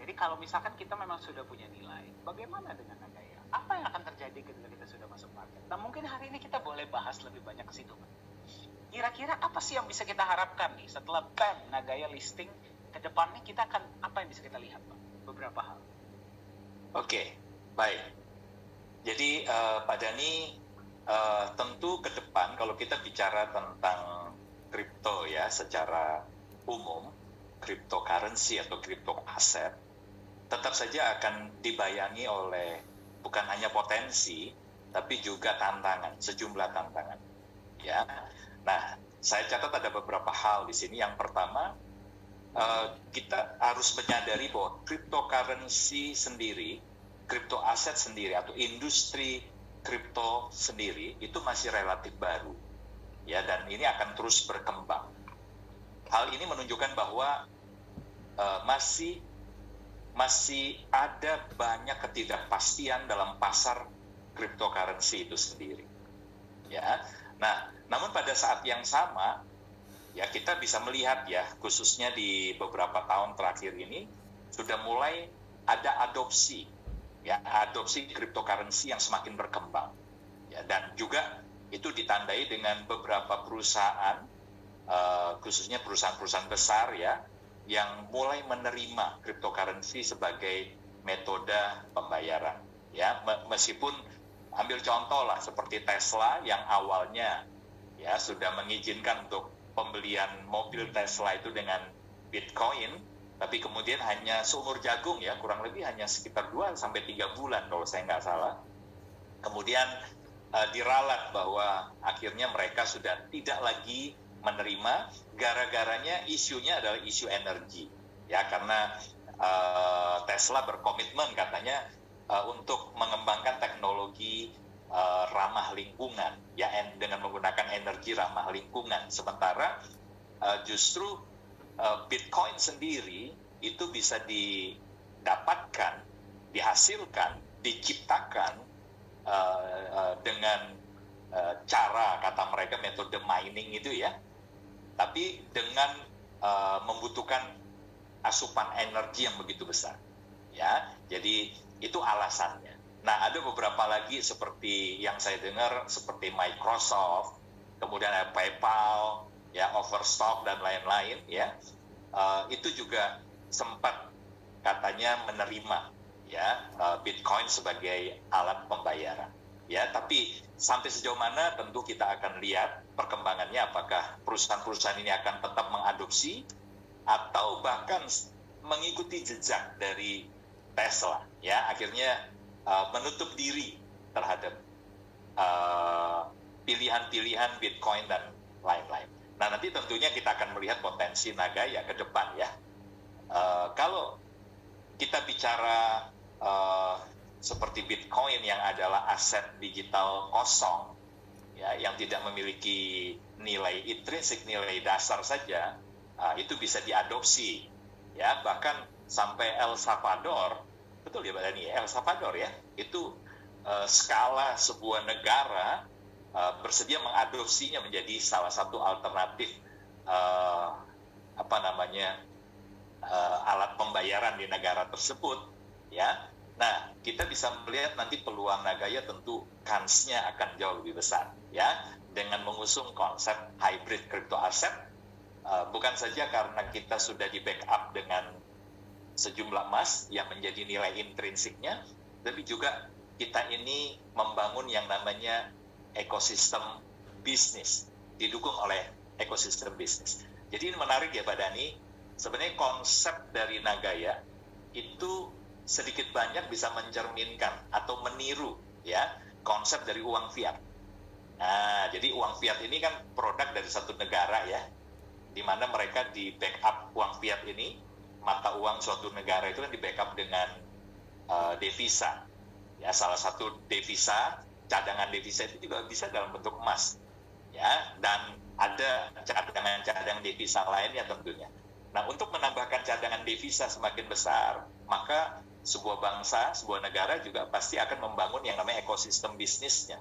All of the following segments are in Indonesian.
Jadi kalau misalkan kita memang sudah punya nilai, bagaimana dengan Nagaya? Apa yang akan terjadi ketika kita sudah masuk market? Nah mungkin hari ini kita boleh bahas lebih banyak ke situ, Pak. Kira-kira apa sih yang bisa kita harapkan nih setelah BAM Nagaya listing ke depannya, kita akan apa yang bisa kita lihat, Pak? Beberapa hal. Oke, baik. Jadi Pak Dhani, tentu ke depan kalau kita bicara tentang kripto ya secara umum, cryptocurrency atau crypto aset, tetap saja akan dibayangi oleh bukan hanya potensi, tapi juga tantangan, sejumlah tantangan. Ya, nah saya catat ada beberapa hal di sini. Yang pertama, kita harus menyadari bahwa cryptocurrency sendiri, crypto aset sendiri atau industri kripto sendiri itu masih relatif baru, ya, dan ini akan terus berkembang. Hal ini menunjukkan bahwa masih ada banyak ketidakpastian dalam pasar cryptocurrency itu sendiri, ya. Nah, namun pada saat yang sama, ya kita bisa melihat ya, khususnya di beberapa tahun terakhir ini sudah mulai ada adopsi cryptocurrency yang semakin berkembang, ya, dan juga itu ditandai dengan beberapa perusahaan, khususnya perusahaan-perusahaan besar ya, yang mulai menerima cryptocurrency sebagai metode pembayaran, ya, meskipun ambil contoh lah seperti Tesla yang awalnya ya sudah mengizinkan untuk pembelian mobil Tesla itu dengan Bitcoin, tapi kemudian hanya seumur jagung ya, kurang lebih hanya sekitar 2-3 bulan kalau saya nggak salah. Kemudian diralat bahwa akhirnya mereka sudah tidak lagi menerima, gara-garanya isunya adalah isu energi. Ya, karena Tesla berkomitmen katanya untuk mengembangkan teknologi ramah lingkungan, ya, dengan menggunakan energi ramah lingkungan. Sementara justru Bitcoin sendiri itu bisa didapatkan, dihasilkan, diciptakan dengan cara, kata mereka, metode mining itu ya, tapi dengan membutuhkan asupan energi yang begitu besar, ya. Jadi itu alasannya. Nah, ada beberapa lagi seperti yang saya dengar seperti Microsoft, kemudian ada PayPal, ya, Overstock dan lain-lain, ya, itu juga sempat katanya menerima ya Bitcoin sebagai alat pembayaran, ya. Tapi sampai sejauh mana tentu kita akan lihat perkembangannya, apakah perusahaan-perusahaan ini akan tetap mengadopsi atau bahkan mengikuti jejak dari Tesla, ya, akhirnya menutup diri terhadap pilihan-pilihan Bitcoin dan lain-lain. Nah, nanti tentunya kita akan melihat potensi Nagaya ke depan ya. Kalau kita bicara seperti Bitcoin yang adalah aset digital kosong, ya, yang tidak memiliki nilai intrinsik, nilai dasar saja, itu bisa diadopsi, ya, bahkan sampai El Salvador, betul ya Pak Dhani, El Salvador ya, itu skala sebuah negara bersedia mengadopsinya menjadi salah satu alternatif alat pembayaran di negara tersebut, ya. Nah, kita bisa melihat nanti peluang Nagaya tentu kansnya akan jauh lebih besar, ya, dengan mengusung konsep hybrid crypto asset, bukan saja karena kita sudah di backup dengan sejumlah emas yang menjadi nilai intrinsiknya, tapi juga kita ini membangun yang namanya ekosistem bisnis, didukung oleh ekosistem bisnis. Jadi ini menarik ya Pak Dhani, sebenarnya konsep dari Nagaya itu sedikit banyak bisa mencerminkan atau meniru ya konsep dari uang fiat. Nah, jadi uang fiat ini kan produk dari satu negara ya, di mana mereka di backup uang fiat ini, mata uang suatu negara itu kan di backup dengan devisa. Ya, salah satu devisa, cadangan devisa itu juga bisa dalam bentuk emas. Ya, dan ada cadangan devisa lainnya tentunya. Nah, untuk menambahkan cadangan devisa semakin besar, maka sebuah bangsa, sebuah negara juga pasti akan membangun yang namanya ekosistem bisnisnya.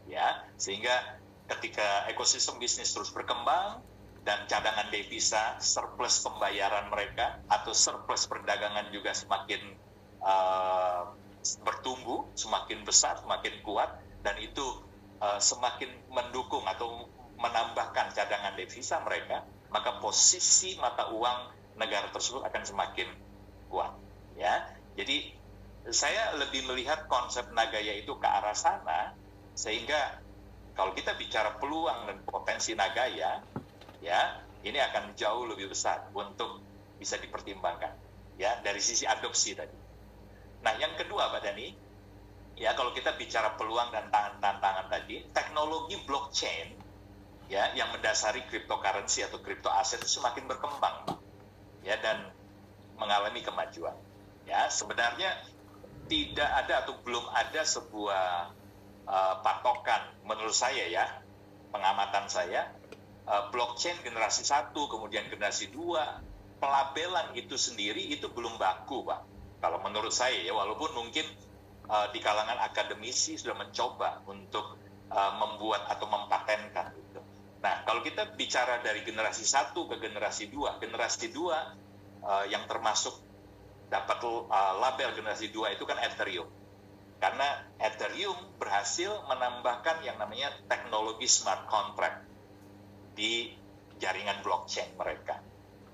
Ya, sehingga ketika ekosistem bisnis terus berkembang, dan cadangan devisa, surplus pembayaran mereka atau surplus perdagangan juga semakin bertumbuh, semakin besar, semakin kuat, dan itu semakin mendukung atau menambahkan cadangan devisa mereka, maka posisi mata uang negara tersebut akan semakin kuat. Ya, jadi saya lebih melihat konsep Nagaya itu ke arah sana, sehingga kalau kita bicara peluang dan potensi Nagaya, ya ini akan jauh lebih besar untuk bisa dipertimbangkan, ya dari sisi adopsi tadi. Nah, yang kedua, Pak Dhani, ya kalau kita bicara peluang dan tantangan tadi, teknologi blockchain, ya yang mendasari cryptocurrency atau crypto aset itu semakin berkembang, Pak, ya dan mengalami kemajuan. Ya, sebenarnya tidak ada atau belum ada sebuah patokan menurut saya, ya pengamatan saya, blockchain generasi 1 kemudian generasi 2, pelabelan itu sendiri itu belum baku, Pak, kalau menurut saya, ya walaupun mungkin di kalangan akademisi sudah mencoba untuk membuat atau mempatenkan gitu. Nah, kalau kita bicara dari generasi 1 ke generasi 2, generasi 2 yang termasuk dapat label generasi 2 itu kan Ethereum. Karena Ethereum berhasil menambahkan yang namanya teknologi smart contract di jaringan blockchain mereka.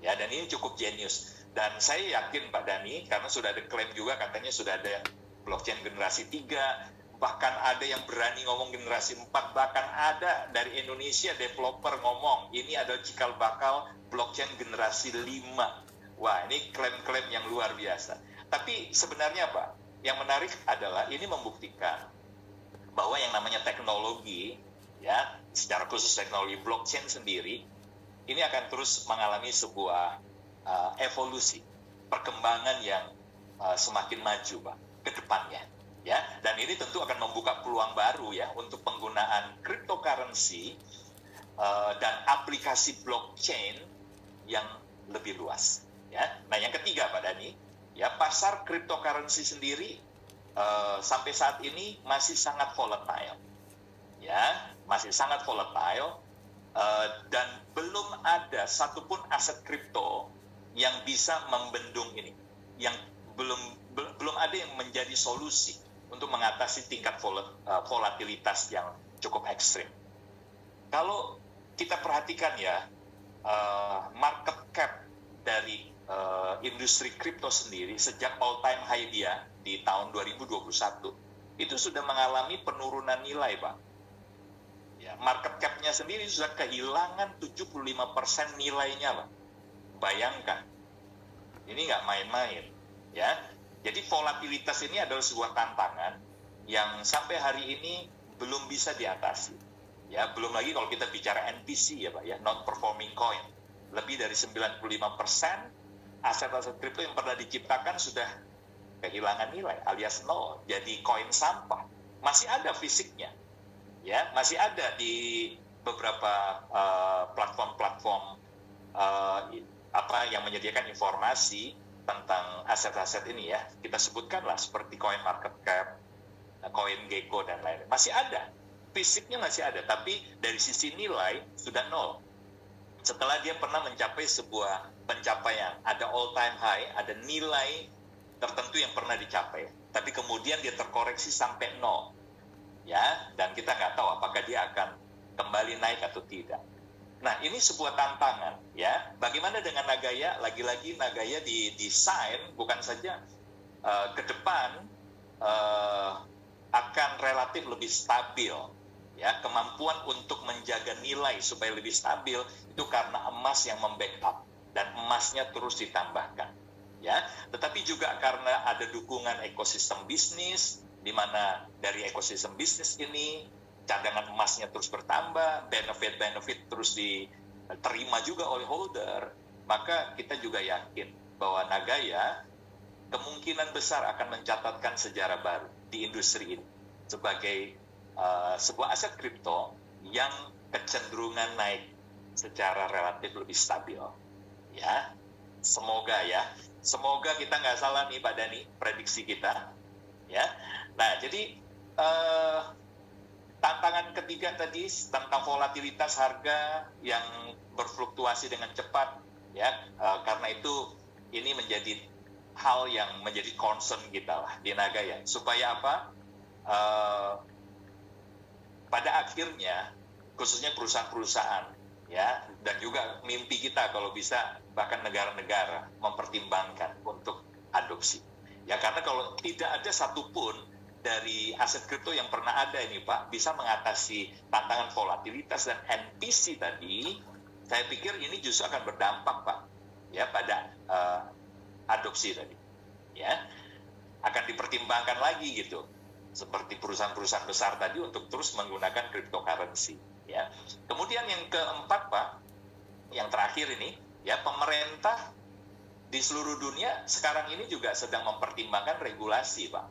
Ya, dan ini cukup jenius. Dan saya yakin Pak Dhani, karena sudah ada klaim juga katanya sudah ada blockchain generasi 3, bahkan ada yang berani ngomong generasi 4, bahkan ada dari Indonesia developer ngomong ini ada cikal bakal blockchain generasi 5. Wah, ini klaim-klaim yang luar biasa. Tapi sebenarnya, Pak, yang menarik adalah ini membuktikan bahwa yang namanya teknologi, ya, secara khusus teknologi blockchain sendiri, ini akan terus mengalami sebuah evolusi, perkembangan yang semakin maju, Pak, ke depannya. Ya, dan ini tentu akan membuka peluang baru, ya, untuk penggunaan cryptocurrency dan aplikasi blockchain yang lebih luas. Ya, nah yang ketiga, Pak Dhani, ya pasar cryptocurrency sendiri sampai saat ini masih sangat volatile, ya masih sangat volatile dan belum ada satupun aset kripto yang bisa membendung ini, yang belum ada yang menjadi solusi untuk mengatasi tingkat volatilitas yang cukup ekstrim. Kalau kita perhatikan, ya market cap dari industri kripto sendiri sejak all time high dia di tahun 2021 itu sudah mengalami penurunan nilai, Pak. Ya, market cap-nya sendiri sudah kehilangan 75% nilainya, Pak. Bayangkan, ini nggak main-main, ya. Jadi volatilitas ini adalah sebuah tantangan yang sampai hari ini belum bisa diatasi. Ya, belum lagi kalau kita bicara NPC, ya Pak, ya, non-performing coin. Lebih dari 95% aset-aset kripto yang pernah diciptakan sudah kehilangan nilai alias nol, jadi koin sampah. Masih ada fisiknya, ya masih ada di beberapa platform-platform yang menyediakan informasi tentang aset-aset ini, ya kita sebutkanlah seperti Coin Market Cap, Coin Gecko dan lain-lain. Masih ada, fisiknya masih ada, tapi dari sisi nilai sudah nol. Setelah dia pernah mencapai sebuah pencapaian, ada all time high, ada nilai tertentu yang pernah dicapai, tapi kemudian dia terkoreksi sampai nol, ya, dan kita nggak tahu apakah dia akan kembali naik atau tidak. Nah, ini sebuah tantangan, ya. Bagaimana dengan Nagaya? Lagi-lagi Nagaya didesain bukan saja ke depan akan relatif lebih stabil. Ya, kemampuan untuk menjaga nilai supaya lebih stabil itu karena emas yang membackup dan emasnya terus ditambahkan, ya. Tetapi juga karena ada dukungan ekosistem bisnis, di mana dari ekosistem bisnis ini cadangan emasnya terus bertambah, benefit terus diterima juga oleh holder, maka kita juga yakin bahwa Nagaya kemungkinan besar akan mencatatkan sejarah baru di industri ini sebagai sebuah aset kripto yang kecenderungan naik secara relatif lebih stabil, ya. Semoga kita nggak salah nih Pak Dhani prediksi kita, ya. Nah, jadi tantangan ketiga tadi tentang volatilitas harga yang berfluktuasi dengan cepat, ya, karena itu ini menjadi hal yang menjadi concern kita lah di Nagaya. Supaya apa? Pada akhirnya, khususnya perusahaan-perusahaan, ya, dan juga mimpi kita kalau bisa bahkan negara-negara mempertimbangkan untuk adopsi. Ya, karena kalau tidak ada satupun dari aset kripto yang pernah ada ini Pak, bisa mengatasi tantangan volatilitas dan NPC tadi, saya pikir ini justru akan berdampak Pak, ya, pada adopsi tadi. Ya, akan dipertimbangkan lagi gitu, seperti perusahaan-perusahaan besar tadi untuk terus menggunakan cryptocurrency. Ya, kemudian yang keempat Pak, yang terakhir ini, ya, pemerintah di seluruh dunia sekarang ini juga sedang mempertimbangkan regulasi Pak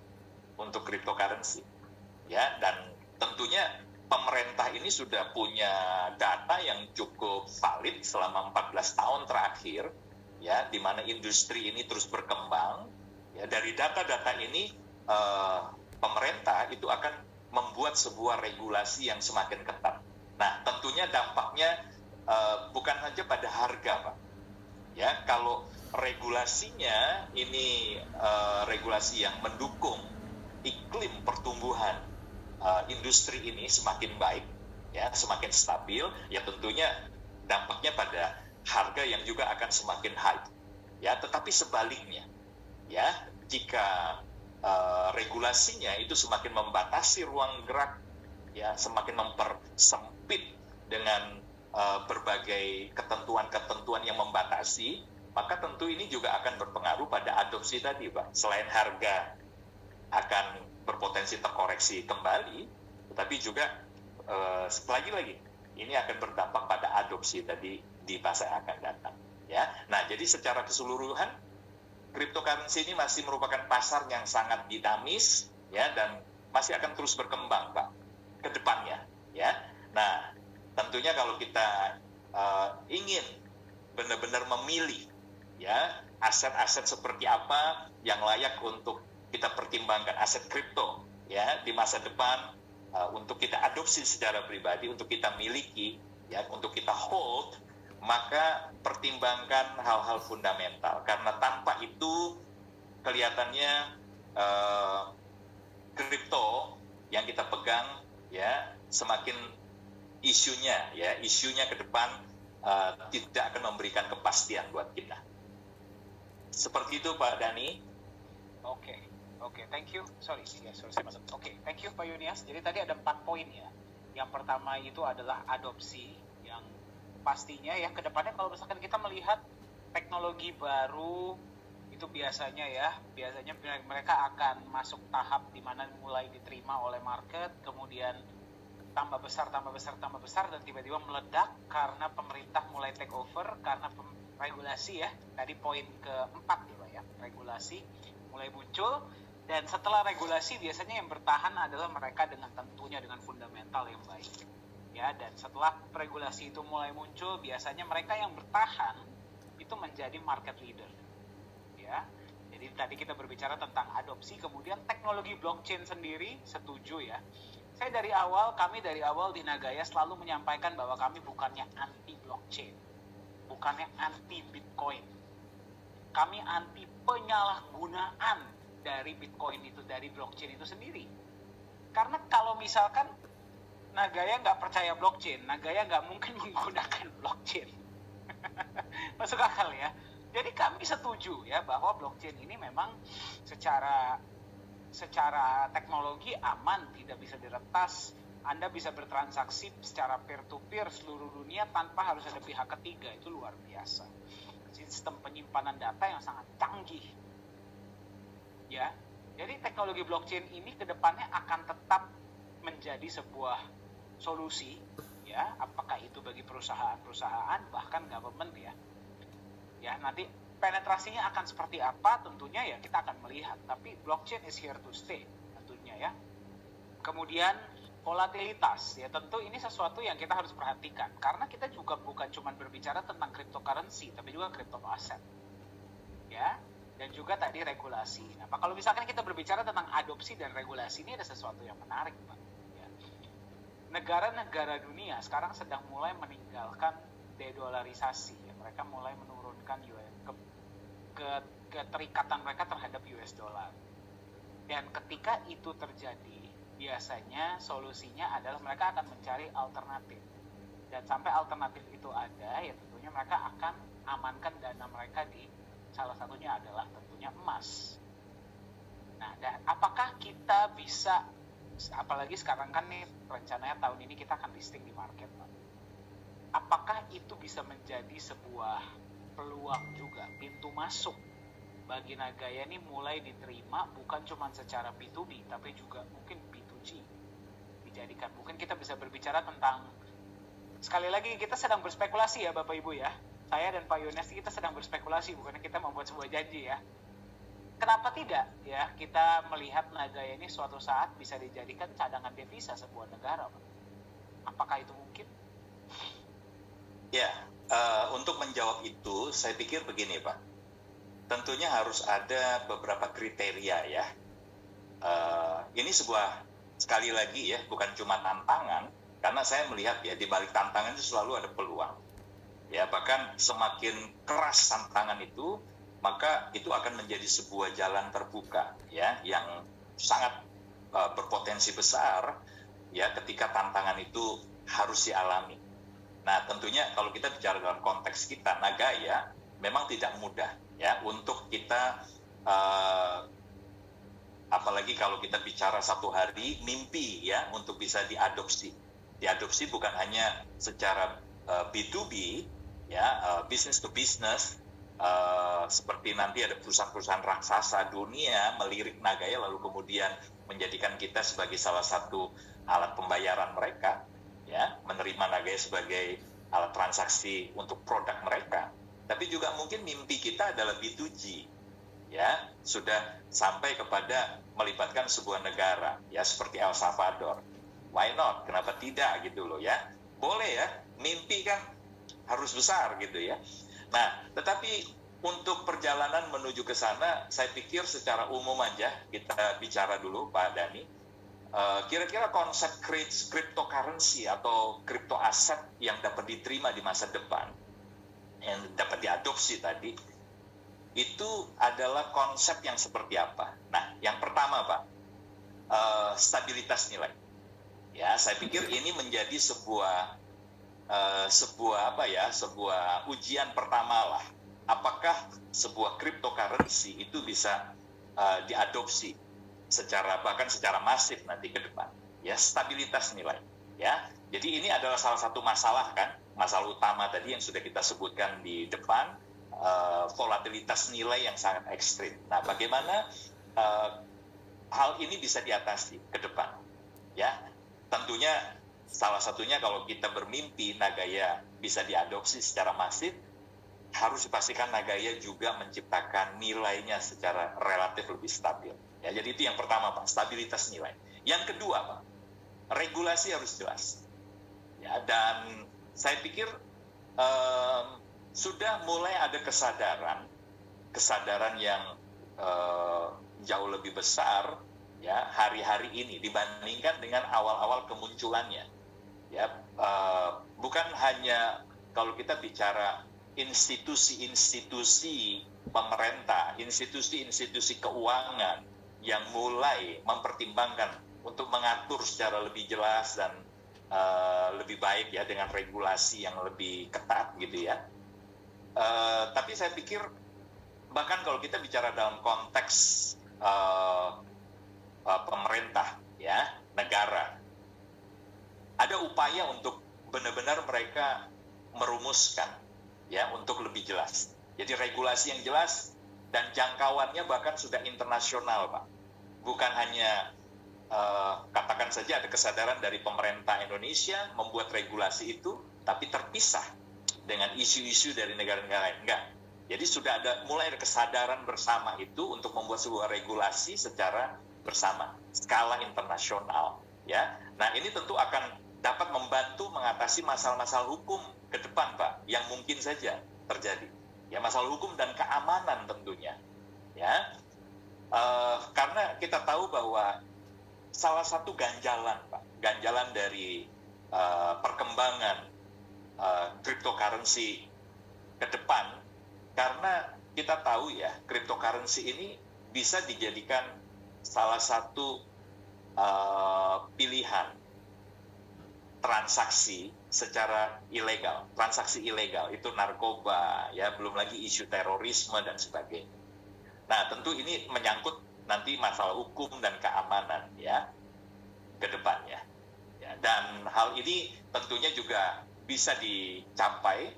untuk cryptocurrency, ya, dan tentunya pemerintah ini sudah punya data yang cukup valid selama 14 tahun terakhir, ya, di mana industri ini terus berkembang. Ya, dari data-data ini pemerintah itu akan membuat sebuah regulasi yang semakin ketat. Nah, tentunya dampaknya bukan hanya pada harga, Pak. Ya, kalau regulasinya ini regulasi yang mendukung iklim pertumbuhan industri ini semakin baik, ya, semakin stabil, ya tentunya dampaknya pada harga yang juga akan semakin high. Ya, tetapi sebaliknya, ya, jika regulasinya itu semakin membatasi ruang gerak, ya, semakin mempersempit dengan berbagai ketentuan-ketentuan yang membatasi, maka tentu ini juga akan berpengaruh pada adopsi tadi, Pak. Selain harga akan berpotensi terkoreksi kembali, tetapi juga lagi ini akan berdampak pada adopsi tadi di masa yang akan datang. Ya, nah jadi secara keseluruhan cryptocurrency ini masih merupakan pasar yang sangat dinamis, ya, dan masih akan terus berkembang, Pak, ke depannya, ya. Nah, tentunya kalau kita ingin benar-benar memilih, ya, aset-aset seperti apa yang layak untuk kita pertimbangkan, aset kripto, ya, di masa depan untuk kita adopsi secara pribadi, untuk kita miliki, ya, untuk kita hold, maka pertimbangkan hal-hal fundamental, karena tanpa itu kelihatannya kripto yang kita pegang, ya, semakin isunya ke depan tidak akan memberikan kepastian buat kita. Seperti itu Pak Dhani. Oke, thank you. Sorry saya masuk. Thank you Pak Yunias. Jadi tadi ada 4 poin ya. Yang pertama itu adalah adopsi, yang pastinya ya kedepannya kalau misalkan kita melihat teknologi baru itu biasanya mereka akan masuk tahap di mana mulai diterima oleh market, kemudian tambah besar dan tiba-tiba meledak karena pemerintah mulai take over karena regulasi, ya. Tadi poin keempat ya, regulasi mulai muncul, dan setelah regulasi biasanya yang bertahan adalah mereka tentunya dengan fundamental yang baik. Ya, dan setelah regulasi itu mulai muncul, biasanya mereka yang bertahan itu menjadi market leader. Ya, jadi tadi kita berbicara tentang adopsi, kemudian teknologi blockchain sendiri, setuju ya. Kami dari awal di Nagaya selalu menyampaikan bahwa kami bukannya anti blockchain, bukannya anti Bitcoin. Kami anti penyalahgunaan dari Bitcoin itu, dari blockchain itu sendiri. Karena kalau misalkan Nagaya nggak percaya blockchain, Nagaya nggak mungkin menggunakan blockchain. Masuk akal ya. Jadi kami setuju ya bahwa blockchain ini memang secara teknologi aman, tidak bisa diretas. Anda bisa bertransaksi secara peer-to-peer seluruh dunia tanpa harus ada pihak ketiga. Itu luar biasa. Sistem penyimpanan data yang sangat canggih. Ya, jadi teknologi blockchain ini kedepannya akan tetap menjadi sebuah solusi, ya, apakah itu bagi perusahaan-perusahaan bahkan government ya. Ya, nanti penetrasinya akan seperti apa tentunya ya kita akan melihat, tapi blockchain is here to stay tentunya ya. Kemudian volatilitas, ya tentu ini sesuatu yang kita harus perhatikan karena kita juga bukan cuma berbicara tentang cryptocurrency tapi juga crypto aset. Ya, dan juga tadi regulasi. Nah, kalau misalkan kita berbicara tentang adopsi dan regulasi, ini ada sesuatu yang menarik, Pak. Ya. negara-negara dunia sekarang sedang mulai meninggalkan dedolarisasi. Mereka mulai menurunkan keterikatan mereka terhadap US dollar. Dan ketika itu terjadi, biasanya solusinya adalah mereka akan mencari alternatif. Dan sampai alternatif itu ada, ya tentunya mereka akan amankan dana mereka di salah satunya adalah tentunya emas. Nah, dan apakah kita bisa, apalagi sekarang kan nih rencananya tahun ini kita akan listing di market, Pak. Apakah itu bisa menjadi sebuah peluang juga, pintu masuk bagi Nagaya ini mulai diterima bukan cuma secara B2B tapi juga mungkin B2G dijadikan. Mungkin kita bisa berbicara tentang, sekali lagi kita sedang berspekulasi ya Bapak Ibu ya. Saya dan Pak Yones kita sedang berspekulasi, bukannya kita membuat sebuah janji ya. Kenapa tidak ya kita melihat Nagaya ini suatu saat bisa dijadikan cadangan devisa sebuah negara, Pak? Apakah itu mungkin? Ya, untuk menjawab itu saya pikir begini Pak. Tentunya harus ada beberapa kriteria ya. Ini sebuah, sekali lagi ya, bukan cuma tantangan, karena saya melihat ya di balik tantangan itu selalu ada peluang. Ya, bahkan semakin keras tantangan itu, maka itu akan menjadi sebuah jalan terbuka ya, yang sangat berpotensi besar ya ketika tantangan itu harus dialami. Nah, tentunya kalau kita bicara dalam konteks kita, Nagaya memang tidak mudah ya untuk kita, apalagi kalau kita bicara satu hari mimpi ya untuk bisa diadopsi. Diadopsi bukan hanya secara B2B ya, business to business, seperti nanti ada perusahaan-perusahaan raksasa dunia melirik Nagaya lalu kemudian menjadikan kita sebagai salah satu alat pembayaran mereka ya, menerima Nagaya sebagai alat transaksi untuk produk mereka. Tapi juga mungkin mimpi kita adalah B2G ya, sudah sampai kepada melibatkan sebuah negara ya seperti El Salvador. Why not? Kenapa tidak gitu loh ya? Boleh ya, mimpi kan harus besar gitu ya. Nah, tetapi untuk perjalanan menuju ke sana, saya pikir secara umum aja kita bicara dulu Pak Dhani. Kira-kira konsep cryptocurrency atau crypto aset yang dapat diterima di masa depan, yang dapat diadopsi tadi, itu adalah konsep yang seperti apa? Nah, yang pertama Pak, stabilitas nilai. Ya, saya pikir ini menjadi sebuah ujian pertama lah. Apakah sebuah cryptocurrency itu bisa diadopsi bahkan secara masif nanti ke depan? Ya, stabilitas nilai. Ya, jadi ini adalah salah satu masalah kan, masalah utama tadi yang sudah kita sebutkan di depan, volatilitas nilai yang sangat ekstrim. Nah, bagaimana hal ini bisa diatasi ke depan? Ya, tentunya salah satunya kalau kita bermimpi Nagaya bisa diadopsi secara masif, harus dipastikan Nagaya juga menciptakan nilainya secara relatif lebih stabil. Ya, jadi itu yang pertama Pak, stabilitas nilai. Yang kedua Pak, regulasi harus jelas. Ya, dan saya pikir sudah mulai ada kesadaran yang jauh lebih besar ya hari-hari ini dibandingkan dengan awal-awal kemunculannya. Ya, bukan hanya kalau kita bicara institusi-institusi pemerintah, institusi-institusi keuangan yang mulai mempertimbangkan untuk mengatur secara lebih jelas dan lebih baik ya dengan regulasi yang lebih ketat gitu ya. Tapi saya pikir bahkan kalau kita bicara dalam konteks pemerintah ya, negara, ada upaya untuk benar-benar mereka merumuskan ya untuk lebih jelas. Jadi regulasi yang jelas dan jangkauannya bahkan sudah internasional Pak. Bukan hanya katakan saja ada kesadaran dari pemerintah Indonesia membuat regulasi itu, tapi terpisah dengan isu-isu dari negara-negara lain. Enggak. Jadi sudah mulai ada kesadaran bersama itu untuk membuat sebuah regulasi secara bersama, skala internasional. Ya, nah ini tentu akan dapat membantu mengatasi masalah-masalah hukum ke depan Pak, yang mungkin saja terjadi. Ya, masalah hukum dan keamanan tentunya. Ya, karena kita tahu bahwa salah satu ganjalan Pak, ganjalan dari perkembangan cryptocurrency ke depan, karena kita tahu ya, cryptocurrency ini bisa dijadikan salah satu pilihan transaksi secara ilegal. Transaksi ilegal itu narkoba, ya, belum lagi isu terorisme dan sebagainya. Nah, tentu ini menyangkut nanti masalah hukum dan keamanan, ya, ke depannya. Ya, dan hal ini tentunya juga bisa dicapai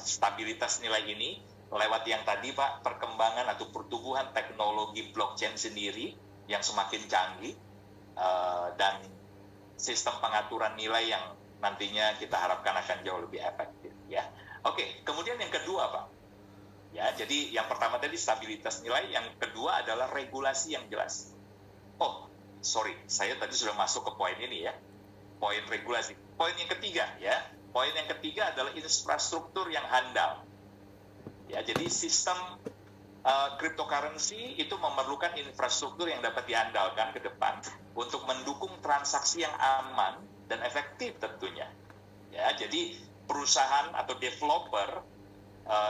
stabilitas nilai ini lewat yang tadi, Pak, perkembangan atau pertumbuhan teknologi blockchain sendiri yang semakin canggih, dan sistem pengaturan nilai yang nantinya kita harapkan akan jauh lebih efektif, ya. Oke, kemudian yang kedua, Pak. Ya, jadi yang pertama tadi stabilitas nilai, yang kedua adalah regulasi yang jelas. Oh, sorry, saya tadi sudah masuk ke poin ini, ya. Poin regulasi. Poin yang ketiga, ya. Poin yang ketiga adalah infrastruktur yang handal. Ya, jadi sistem cryptocurrency itu memerlukan infrastruktur yang dapat diandalkan ke depan untuk mendukung transaksi yang aman dan efektif tentunya. Ya, jadi perusahaan atau developer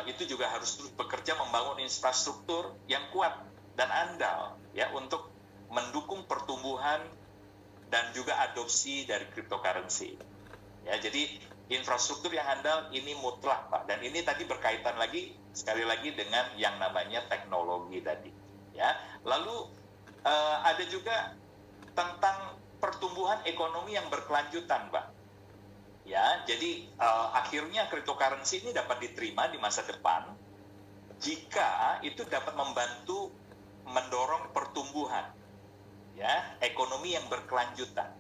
itu juga harus terus bekerja membangun infrastruktur yang kuat dan andal, ya, untuk mendukung pertumbuhan dan juga adopsi dari cryptocurrency. Ya, jadi infrastruktur yang handal ini mutlak, Pak, dan ini tadi berkaitan lagi sekali lagi dengan yang namanya teknologi tadi, ya. Lalu ada juga tentang pertumbuhan ekonomi yang berkelanjutan, Pak. Ya, jadi akhirnya cryptocurrency ini dapat diterima di masa depan jika itu dapat membantu mendorong pertumbuhan, ya, ekonomi yang berkelanjutan.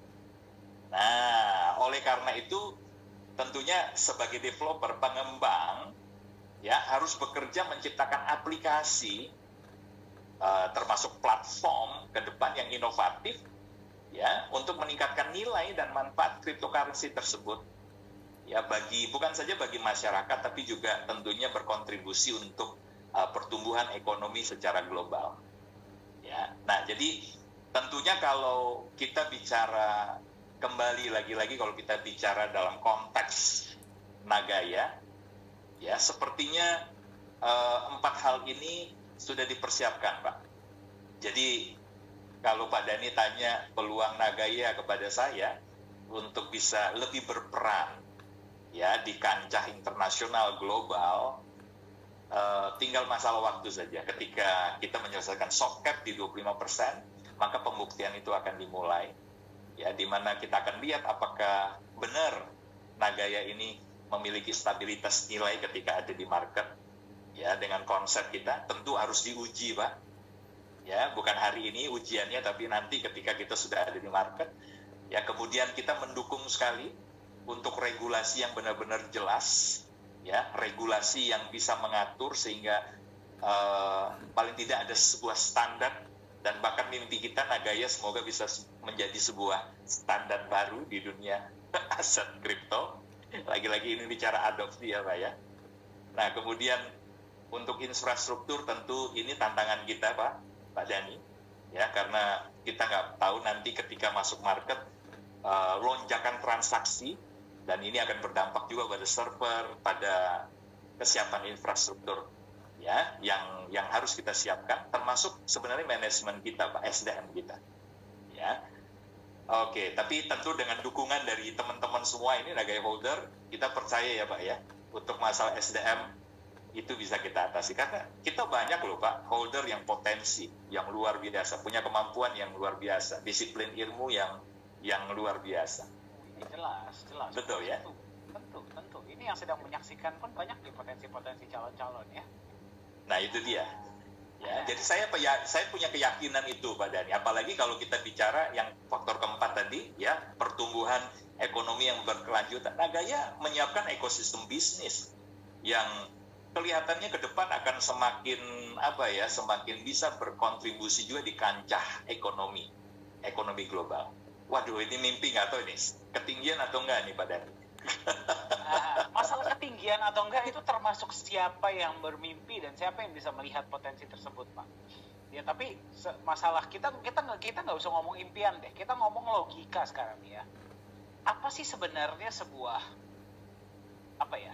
Nah, oleh karena itu tentunya sebagai developer, pengembang, ya, harus bekerja menciptakan aplikasi termasuk platform ke depan yang inovatif, ya, untuk meningkatkan nilai dan manfaat cryptocurrency tersebut, ya, bukan saja bagi masyarakat tapi juga tentunya berkontribusi untuk pertumbuhan ekonomi secara global, ya. Nah, jadi tentunya kalau kita bicara kembali lagi-lagi, kalau kita bicara dalam konteks Nagaya, ya, sepertinya 4 hal ini sudah dipersiapkan, Pak. Jadi kalau Pak Dhani tanya peluang Nagaya kepada saya untuk bisa lebih berperan, ya, di kancah internasional global, tinggal masalah waktu saja. Ketika kita menyelesaikan soft cap di 25%, maka pembuktian itu akan dimulai, ya, di mana kita akan lihat apakah benar Nagaya ini memiliki stabilitas nilai ketika ada di market, ya, dengan konsep kita. Tentu harus diuji, Pak, ya, bukan hari ini ujiannya, tapi nanti ketika kita sudah ada di market, ya. Kemudian kita mendukung sekali untuk regulasi yang benar-benar jelas, ya, regulasi yang bisa mengatur sehingga paling tidak ada sebuah standar. Dan bahkan mimpi kita Nagaya semoga bisa menjadi sebuah standar baru di dunia aset kripto. Lagi-lagi ini bicara adopsi, ya, Pak, ya. Nah, kemudian untuk infrastruktur tentu ini tantangan kita, Pak Dhani, ya, karena kita nggak tahu nanti ketika masuk market lonjakan transaksi, dan ini akan berdampak juga pada server, pada kesiapan infrastruktur, ya, yang harus kita siapkan, termasuk sebenarnya manajemen kita, Pak, SDM kita, ya. Oke, tapi tentu dengan dukungan dari teman-teman semua ini Nagaya holder, kita percaya, ya, Pak, ya, untuk masalah SDM itu bisa kita atasi, karena kita banyak loh, Pak, holder yang potensi, yang luar biasa, punya kemampuan yang luar biasa, disiplin ilmu yang luar biasa. Ini jelas. Betul, ya? Tentu. Ini yang sedang menyaksikan pun banyak di potensi-potensi calon-calon, ya. Nah, itu dia. Ya, jadi saya punya keyakinan itu, Pak Dhani. Apalagi kalau kita bicara yang faktor keempat tadi, ya, pertumbuhan ekonomi yang berkelanjutan. Nagaya menyiapkan ekosistem bisnis yang kelihatannya ke depan akan semakin bisa berkontribusi juga di kancah ekonomi global. Waduh, ini mimpi nggak tahu ini ketinggian atau enggak nih, Pak Dhani? Masalah ketinggian atau enggak itu termasuk siapa yang bermimpi dan siapa yang bisa melihat potensi tersebut, Pak. Ya, tapi masalah kita nggak usah ngomong impian deh, kita ngomong logika sekarang, ya. apa sih sebenarnya sebuah, apa ya,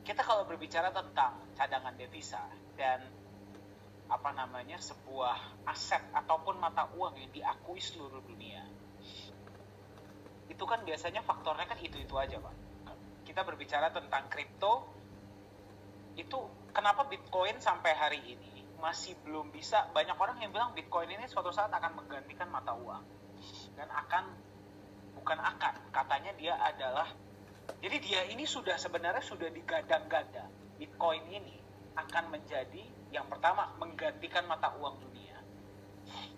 kita kalau berbicara tentang cadangan devisa dan apa namanya, sebuah aset ataupun mata uang yang diakui seluruh dunia, itu kan biasanya faktornya kan itu aja, Pak. Kita berbicara tentang kripto, itu kenapa Bitcoin sampai hari ini masih belum bisa, banyak orang yang bilang Bitcoin ini suatu saat akan menggantikan mata uang, dan katanya dia adalah, jadi dia ini sebenarnya sudah digadang-gadang, Bitcoin ini akan menjadi yang pertama menggantikan mata uang dunia,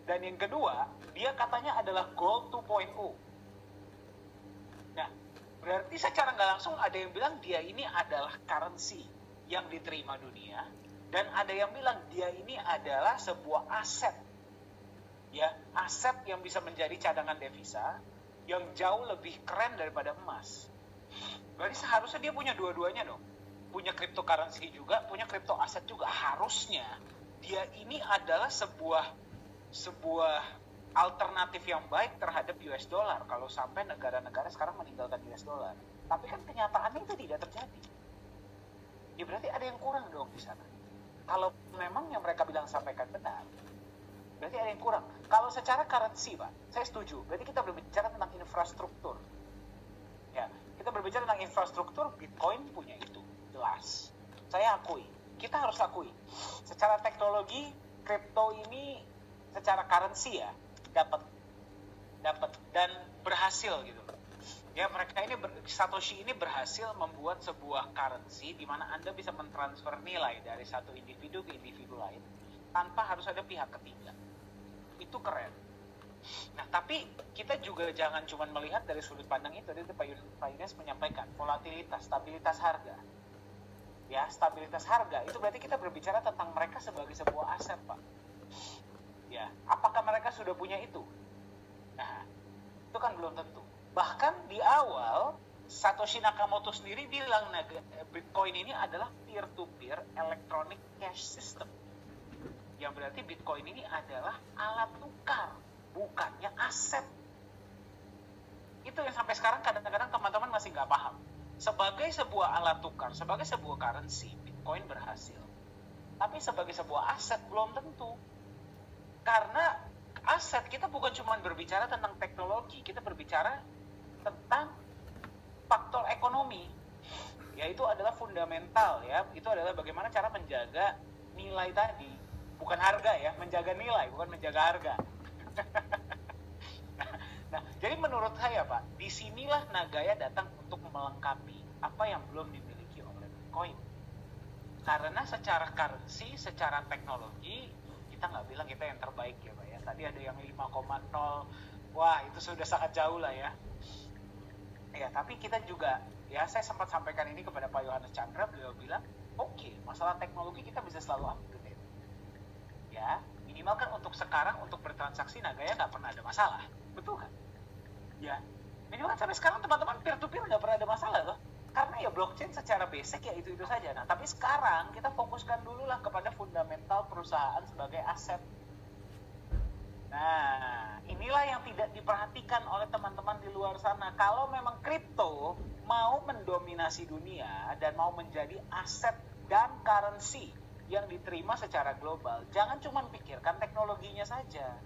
dan yang kedua dia katanya adalah gold 2.0. Nah, berarti secara nggak langsung ada yang bilang dia ini adalah currency yang diterima dunia, dan ada yang bilang dia ini adalah sebuah aset, ya, aset yang bisa menjadi cadangan devisa yang jauh lebih keren daripada emas. Berarti seharusnya dia punya dua-duanya dong, punya cryptocurrency juga, punya crypto aset juga. Harusnya dia ini adalah sebuah alternatif yang baik terhadap US dollar kalau sampai negara-negara sekarang meninggalkan US dollar. Tapi kan kenyataannya itu tidak terjadi. Ya berarti ada yang kurang dong di sana. Kalau memang yang mereka bilang sampaikan benar, berarti ada yang kurang. Kalau secara currency, Pak, saya setuju. Berarti kita berbicara tentang infrastruktur. Ya, kita berbicara tentang infrastruktur, Bitcoin punya itu, jelas. Saya akui, kita harus akui. Secara teknologi, kripto ini secara currency ya, dapat dan berhasil gitu. Ya, mereka ini Satoshi ini berhasil membuat sebuah currency di mana Anda bisa mentransfer nilai dari satu individu ke individu lain tanpa harus ada pihak ketiga. Itu keren. Nah, tapi kita juga jangan cuma melihat dari sudut pandang itu. Tadi Pak Yunes menyampaikan volatilitas, stabilitas harga. Ya, stabilitas harga itu berarti kita berbicara tentang mereka sebagai sebuah aset, Pak. Ya, apakah mereka sudah punya itu? Nah, itu kan belum tentu. Bahkan di awal Satoshi Nakamoto sendiri bilang Bitcoin ini adalah peer-to-peer electronic cash system. Yang berarti Bitcoin ini adalah alat tukar, bukannya aset. Itu yang sampai sekarang kadang-kadang teman-teman masih nggak paham. Sebagai sebuah alat tukar, sebagai sebuah currency, Bitcoin berhasil. Tapi sebagai sebuah aset belum tentu. Karena aset kita bukan cuma berbicara tentang teknologi, kita berbicara tentang faktor ekonomi. Yaitu adalah fundamental ya, itu adalah bagaimana cara menjaga nilai tadi. Bukan harga ya, menjaga nilai, bukan menjaga harga. Nah, jadi menurut saya, Pak, disinilah Nagaya datang untuk melengkapi apa yang belum dimiliki oleh Bitcoin. Karena secara currency, secara teknologi, kita nggak bilang kita yang terbaik ya, Pak ya. Tadi ada yang 5,0, wah itu sudah sangat jauh lah ya. Ya, tapi kita juga, ya saya sempat sampaikan ini kepada Pak Yohanes Chandra, beliau bilang, oke, masalah teknologi kita bisa selalu update. Ya, minimal kan untuk sekarang, untuk bertransaksi Nagaya nggak pernah ada masalah, betul kan? Ya, minimal sampai sekarang teman-teman peer-to-peer nggak pernah ada masalah loh, karena ya blockchain secara basic ya itu saja. Nah, tapi sekarang kita fokuskan dulu lah kepada fundamental perusahaan sebagai aset. Nah, inilah yang tidak diperhatikan oleh teman-teman di luar sana. Kalau memang kripto mau mendominasi dunia dan mau menjadi aset dan currency yang diterima secara global, jangan cuma pikirkan teknologinya saja.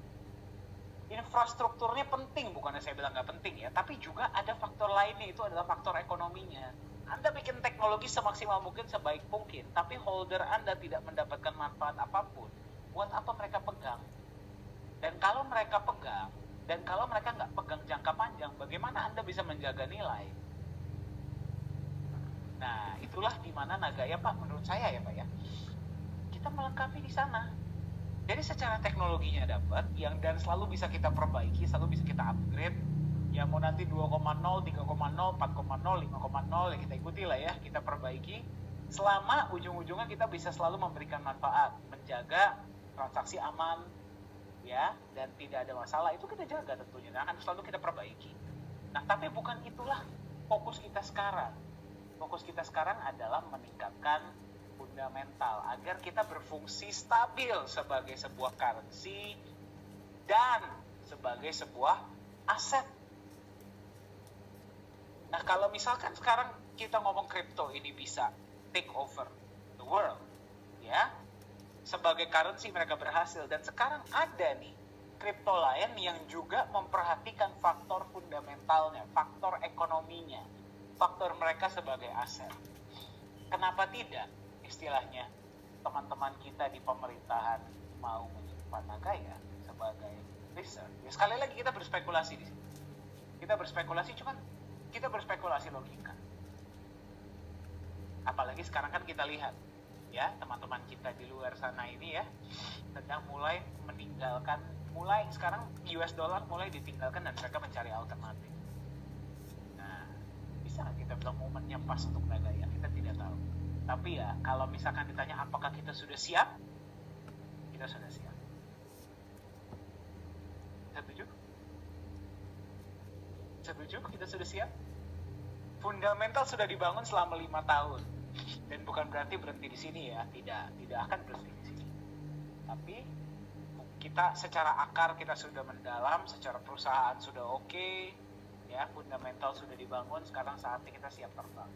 Infrastrukturnya penting, bukannya saya bilang nggak penting ya, tapi juga ada faktor lainnya, itu adalah faktor ekonominya. Anda bikin teknologi semaksimal mungkin, sebaik mungkin, tapi holder Anda tidak mendapatkan manfaat apapun, buat apa mereka pegang? Dan kalau mereka pegang, dan kalau mereka nggak pegang jangka panjang, bagaimana Anda bisa menjaga nilai? Nah, itulah di mana Nagaya, Pak, menurut saya ya, Pak ya, kita melengkapi di sana. Jadi secara teknologinya dapat, yang dan selalu bisa kita perbaiki, selalu bisa kita upgrade. Ya mau nanti 2,0, 3,0, 4,0, 5,0 ya kita ikuti lah ya, kita perbaiki. Selama ujung-ujungnya kita bisa selalu memberikan manfaat, menjaga transaksi aman, ya, dan tidak ada masalah, itu kita jaga tentunya, dan akan selalu kita perbaiki. Nah, tapi bukan itulah fokus kita sekarang. Fokus kita sekarang adalah meningkatkan fundamental agar kita berfungsi stabil sebagai sebuah currency dan sebagai sebuah aset. Nah, kalau misalkan sekarang kita ngomong kripto ini bisa take over the world, ya, sebagai currency mereka berhasil, dan sekarang ada nih kripto lain yang juga memperhatikan faktor fundamentalnya, faktor ekonominya, faktor mereka sebagai aset. Kenapa tidak istilahnya teman-teman kita di pemerintahan mau menyimpan Nagaya sebagai reserve? Ya, sekali lagi kita berspekulasi di sini. Kita berspekulasi, cuman kita berspekulasi logika. Apalagi sekarang kan kita lihat, ya, teman-teman kita di luar sana ini ya sedang mulai meninggalkan, mulai sekarang US dollar mulai ditinggalkan dan mereka mencari alternatif. Nah, bisa kita bilang momennya pas untuk Nagaya? Kita tidak tahu. Tapi ya, kalau misalkan ditanya apakah kita sudah siap, kita sudah siap. Setuju? Kita sudah siap. Fundamental sudah dibangun selama 5 tahun. Dan bukan berarti berhenti di sini ya, tidak akan berhenti di sini. Tapi kita secara akar kita sudah mendalam, secara perusahaan sudah oke, ya, fundamental sudah dibangun, sekarang saatnya kita siap terbang.